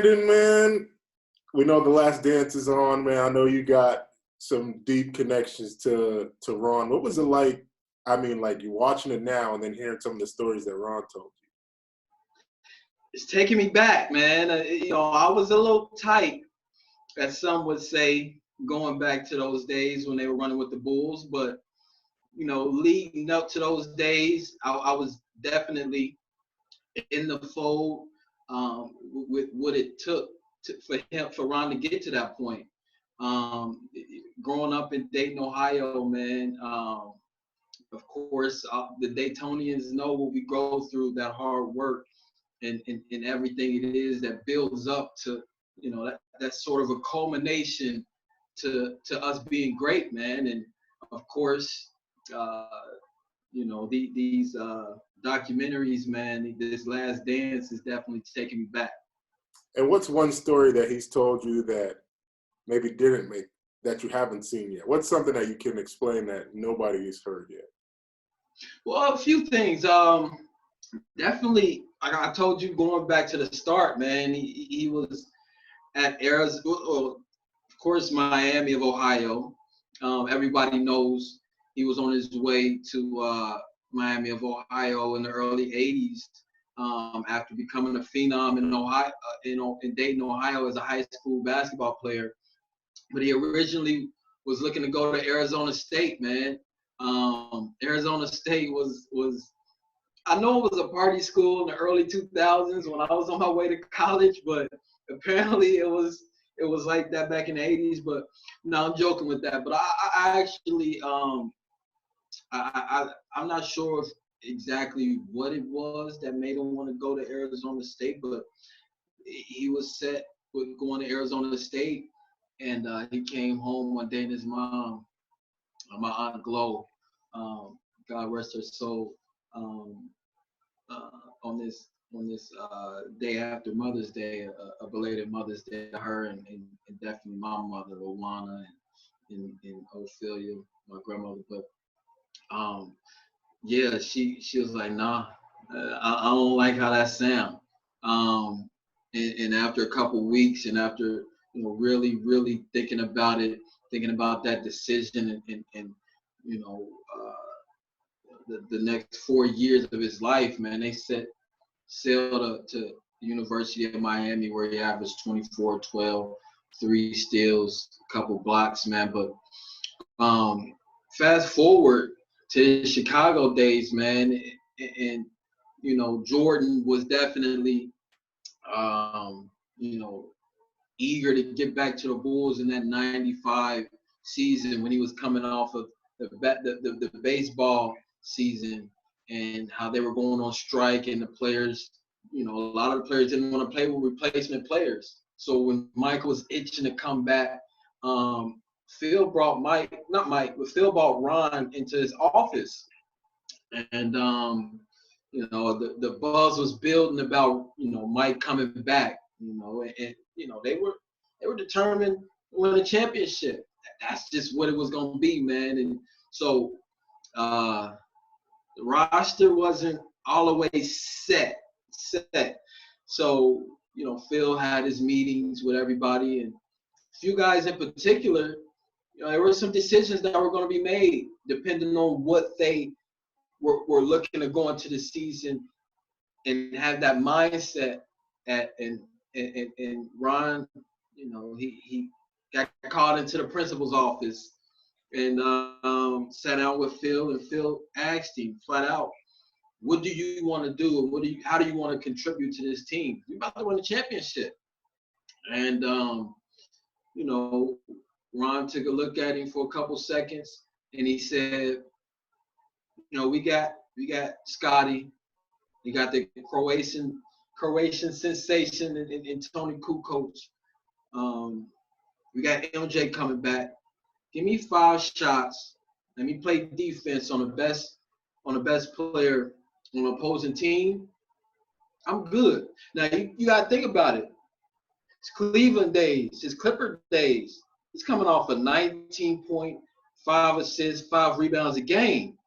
Brandon, man, we know The Last Dance is on, man. I know you got some deep connections to Ron. What was it like? I mean, like, you watching it now and then hearing some of the stories that Ron told you. It's taking me back, man. I was a little tight, as some would say, going back to those days when they were running with the Bulls. But, leading up to those days, I was definitely in the fold with what it took for Ron to get to that point. Growing up in Dayton, Ohio, man, of course, the Daytonians know what we go through, that hard work and everything it is that builds up to, that's sort of a culmination to us being great, man. And of course, these documentaries, man, this Last Dance is definitely taking me back. And what's one story that he's told you that maybe didn't make, that you haven't seen yet? What's something that you can explain that nobody has heard yet? Well, a few things. Definitely, like I told you, going back to the start, man, he was at Arizona, well, of course, Miami of Ohio. Everybody knows he was on his way to Miami of Ohio in the early 80s after becoming a phenom in Ohio, in Dayton, Ohio as a high school basketball player. But he originally was looking to go to Arizona State, man. Arizona State was I know it was a party school in the early 2000s when I was on my way to college, but apparently it was like that back in the 80s. But no, I'm joking with that. But I actually I'm not sure if exactly what it was that made him want to go to Arizona State, but he was set with going to Arizona State, and he came home one day and his mom, my Aunt Glo, God rest her soul, on this day after Mother's Day, a belated Mother's Day to her and definitely my mother, Owana, and Ophelia, my grandmother. But yeah, she was like, nah, I don't like how that sound. And after a couple weeks, and after really thinking about it, thinking about that decision, and the next 4 years of his life, man, they set sail to the University of Miami, where he averaged 24, 12, 3 steals, a couple blocks, man. But fast forward to his Chicago days, man, and Jordan was definitely eager to get back to the Bulls in that '95 season when he was coming off of the baseball season, and how they were going on strike, and the players, a lot of the players didn't want to play with replacement players. So when Mike was itching to come back, Phil brought Phil brought Ron into his office, and the buzz was building about Mike coming back, and they were determined to win a championship. That's just what it was gonna be, man. And so the roster wasn't always set. So Phil had his meetings with everybody, and a few guys in particular, there were some decisions that were going to be made depending on what they were looking to go into the season and have that mindset and Ron, he got called into the principal's office and sat down with Phil, and Phil asked him flat out, what do you want to do, and how do you want to contribute to this team? You're about to win a championship. And Ron took a look at him for a couple seconds, and he said, we got Scotty, we got the Croatian sensation in Tony Kukoc. We got MJ coming back. Give me 5 shots. Let me play defense on the best player on the opposing team. I'm good. Now you gotta think about it. It's Cleveland days, it's Clipper days. He's coming off a 19.5 assists, 5 rebounds a game.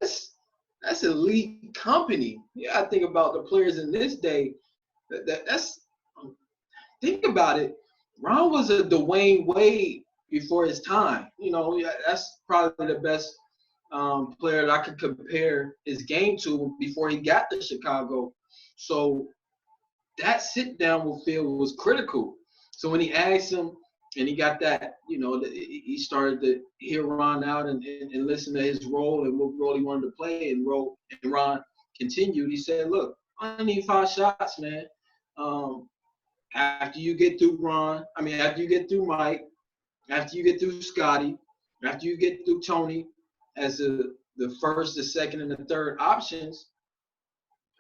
That's elite company. You gotta think about the players in this day. That's about it, Ron was a Dwayne Wade before his time. That's probably the best player that I could compare his game to before he got to Chicago. So that sit down with Phil was critical. So when he asked him, and he got that, he started to hear Ron out and listen to his role and what role he wanted to play. And Ron continued. He said, "Look, I need 5 shots, man. After you get through after you get through Mike, after you get through Scotty, after you get through Tony as the first, the second, and the third options,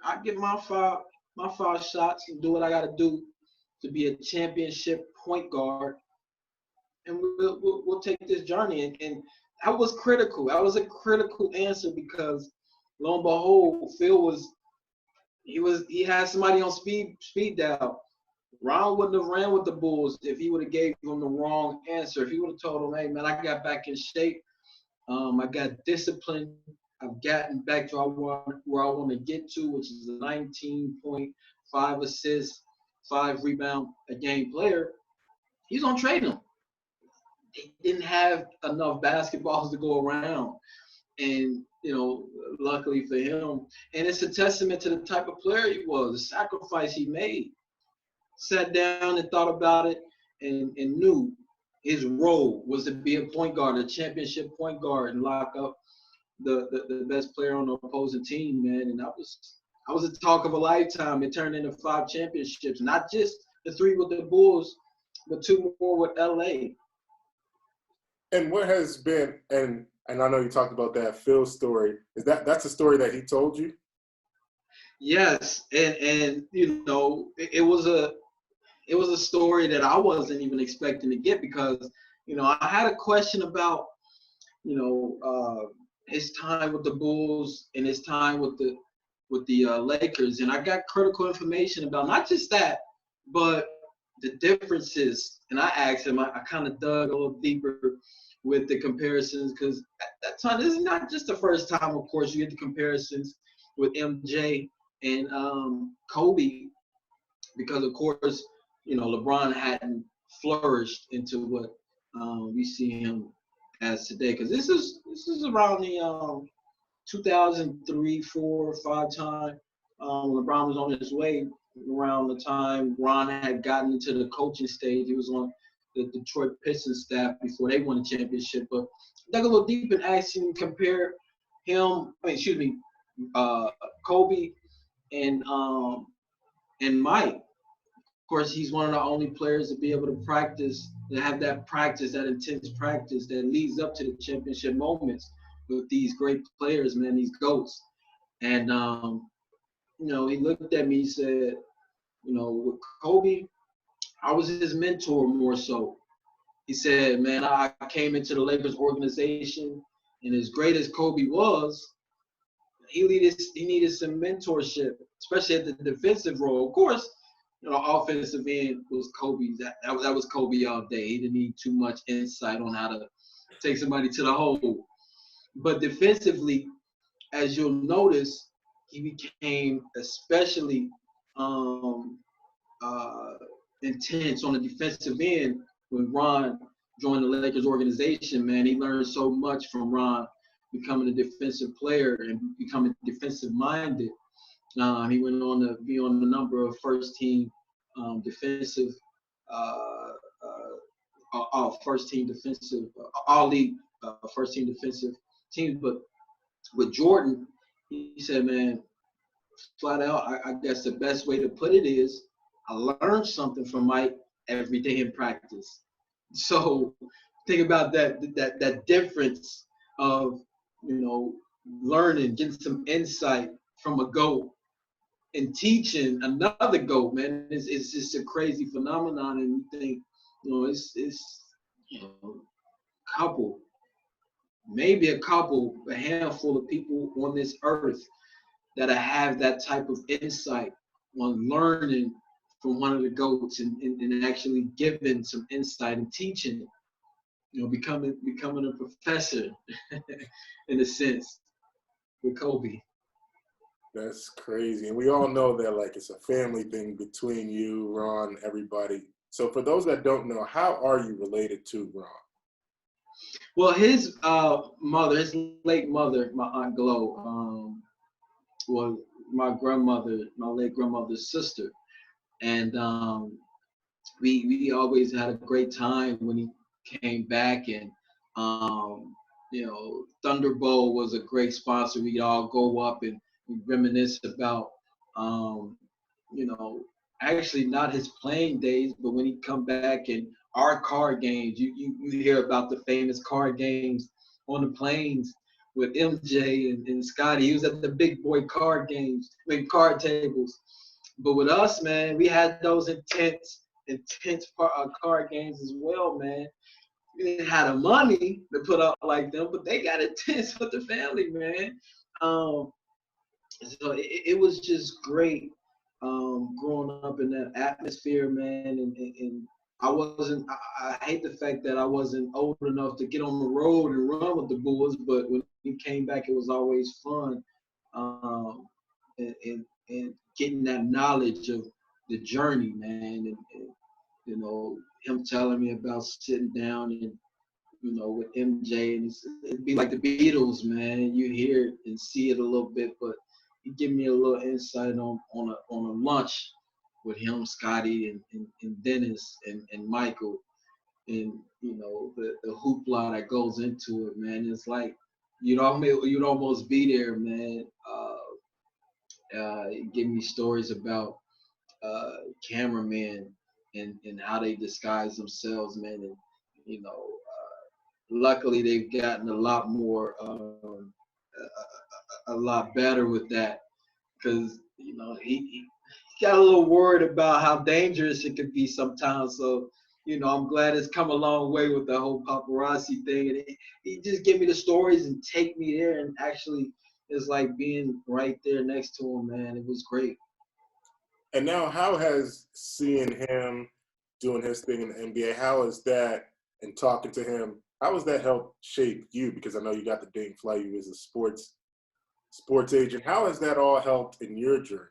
I get my five shots and do what I got to do to be a championship point guard, and we'll take this journey." And that was critical. That was a critical answer because, lo and behold, Phil he had somebody on speed dial. Ron wouldn't have ran with the Bulls if he would have gave him the wrong answer. If he would have told him, "Hey, man, I got back in shape. I got discipline. I've gotten back to where I want to get to, which is a 19.5 assists, 5 rebound a game player." He's gonna trade him. They didn't have enough basketballs to go around, and luckily for him, and it's a testament to the type of player he was, the sacrifice he made. Sat down and thought about it, and knew his role was to be a point guard, a championship point guard, and lock up the best player on the opposing team, man. And that was a talk of a lifetime. It turned into 5 championships, not just the 3 with the Bulls, but 2 more with LA. And what has been, and I know you talked about that Phil story, that's a story that he told you? Yes, and it was a story that I wasn't even expecting to get because, I had a question about, his time with the Bulls and his time with the Lakers, and I got critical information about not just that, but the differences. And I asked him, I kind of dug a little deeper with the comparisons because at that time, this is not just the first time, of course, you get the comparisons with MJ and Kobe, because of course, LeBron hadn't flourished into what we see him as today. Because this is around the 2003, 4, 5 time when LeBron was on his way. Around the time Ron had gotten into the coaching stage, he was on the Detroit Pistons staff before they won the championship. But dug a little deep and asked him to compare Kobe and Mike. Of course, he's one of the only players to be able to practice, to have that practice, that intense practice that leads up to the championship moments with these great players, man, these GOATs. And, he looked at me, he said, with Kobe, I was his mentor more so. He said, man, I came into the Lakers organization, and as great as Kobe was, he needed some mentorship, especially at the defensive role. Of course, offensive end was Kobe. That was Kobe all day. He didn't need too much insight on how to take somebody to the hole. But defensively, as you'll notice, he became especially intense on the defensive end when Ron joined the Lakers organization. Man, he learned so much from Ron, becoming a defensive player and becoming defensive-minded. He went on to be on a number of first-team defensive, first-team defensive, all-league first-team defensive teams. But with Jordan, he said, man, flat out, I guess the best way to put it is I learned something from Mike every day in practice. So think about that difference of, learning, getting some insight from a GOAT and teaching another GOAT, man. It's just a crazy phenomenon. And you think, it's a handful of people on this earth that have that type of insight on learning from one of the GOATs and actually giving some insight and teaching, becoming a professor in a sense with Kobe. That's crazy. And we all know that, like, it's a family thing between you, Ron, everybody. So for those that don't know, how are you related to Ron? Well, his mother, his late mother, my Aunt Glo, was my grandmother, my late grandmother's sister. And we always had a great time when he came back. And Thunderbolt was a great sponsor. We'd all go up and we reminisce about you know actually not his playing days, but when he'd come back and our card games. You hear about the famous card games on the planes with MJ and Scotty. He was at the big boy card games, card tables. But with us, man, we had those intense card games as well, man. We didn't have the money to put up like them, but they got intense with the family, man. So it was just great growing up in that atmosphere, man. And I wasn't, I hate the fact that I wasn't old enough to get on the road and run with the Bulls, but when he came back, it was always fun. And getting that knowledge of the journey, man. And him telling me about sitting down and, with MJ, and it'd be like the Beatles, man. You hear it and see it a little bit, but he give me a little insight on a lunch with him, Scotty, and Dennis and Michael, and the hoopla that goes into it, man. It's like you'd almost be there, man. Give me stories about cameramen and how they disguise themselves, man. And luckily they've gotten a lot more, a lot better with that, because he got a little worried about how dangerous it could be sometimes. So I'm glad it's come a long way with the whole paparazzi thing. And he just give me the stories and take me there, and actually it's like being right there next to him, man. It was great. And now, how has seeing him doing his thing in the NBA, how has that, and talking to him, how has that helped shape you? Because I know you got the Dayton Fly, you as a sports agent. How has that all helped in your journey?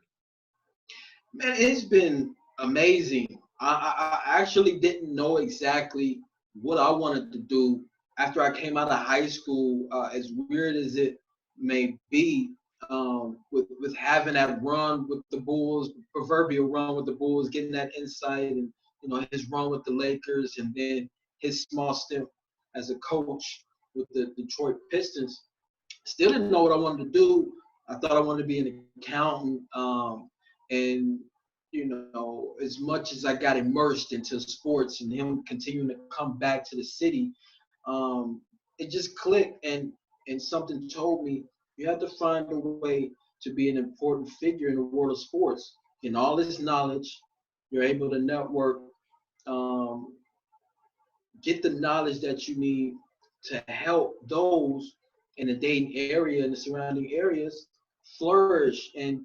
Man, it's been amazing. I actually didn't know exactly what I wanted to do after I came out of high school, as weird as it may be, with having that run with the Bulls, proverbial run with the Bulls, getting that insight, and his run with the Lakers, and then his small stint as a coach with the Detroit Pistons. Still didn't know what I wanted to do. I thought I wanted to be an accountant, and as much as I got immersed into sports and him continuing to come back to the city, it just clicked, and something told me you have to find a way to be an important figure in the world of sports. In all this knowledge, you're able to network, get the knowledge that you need to help those in the Dayton area and the surrounding areas flourish and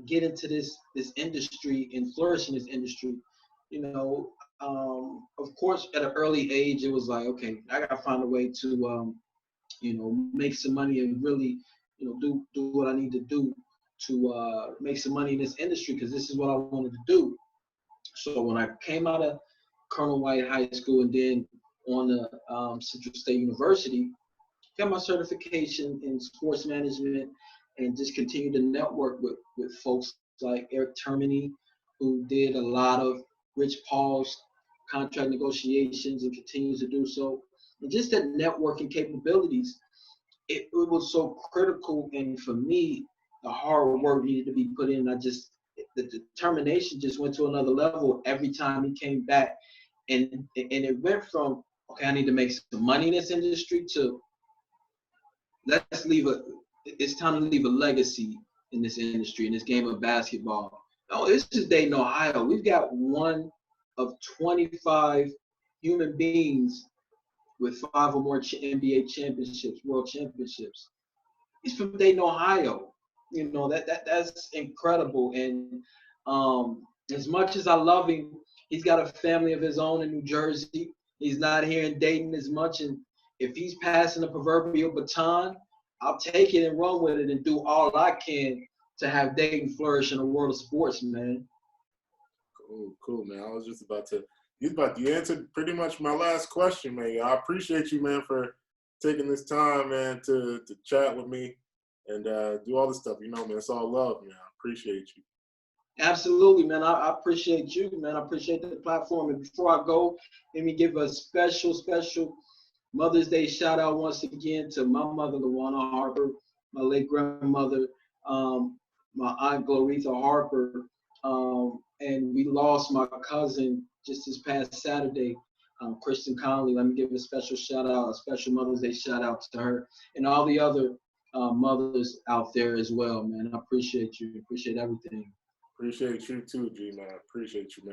get into this industry and flourish in this industry. Of course, at an early age, it was like, okay, I gotta find a way to make some money and really do what I need to do to make some money in this industry, because this is what I wanted to do. So when I came out of Colonel White High School and then on to Central State University, got my certification in sports management, and just continued to network with folks like Eric Termini, who did a lot of Rich Paul's contract negotiations and continues to do so. And just that networking capabilities, it was so critical. And for me, the hard work needed to be put in. The determination just went to another level every time he came back. And it went from, okay, I need to make some money in this industry, to it's time to leave a legacy in this industry, in this game of basketball. No, this is Dayton, Ohio. We've got one of 25 human beings with 5 or more NBA championships, world championships. He's from Dayton, Ohio. That's incredible. And as much as I love him, he's got a family of his own in New Jersey. He's not here in Dayton as much. And if he's passing a proverbial baton, I'll take it and run with it and do all I can to have Dayton flourish in the world of sports, man. Cool, man. I was just you answered pretty much my last question, man. I appreciate you, man, for taking this time, man, to chat with me and do all this stuff. You know, man, it's all love, man. I appreciate you. Absolutely, man. I appreciate you, man. I appreciate the platform. And before I go, let me give a special Mother's Day shout out once again to my mother, Ron Harper, my late grandmother, my aunt Gloretha Harper, and we lost my cousin just this past Saturday, Kristen Conley. Let me give a special shout out, a special Mother's Day shout out to her and all the other mothers out there as well, man. I appreciate you. Appreciate everything. Appreciate you too, G, man. Appreciate you, man.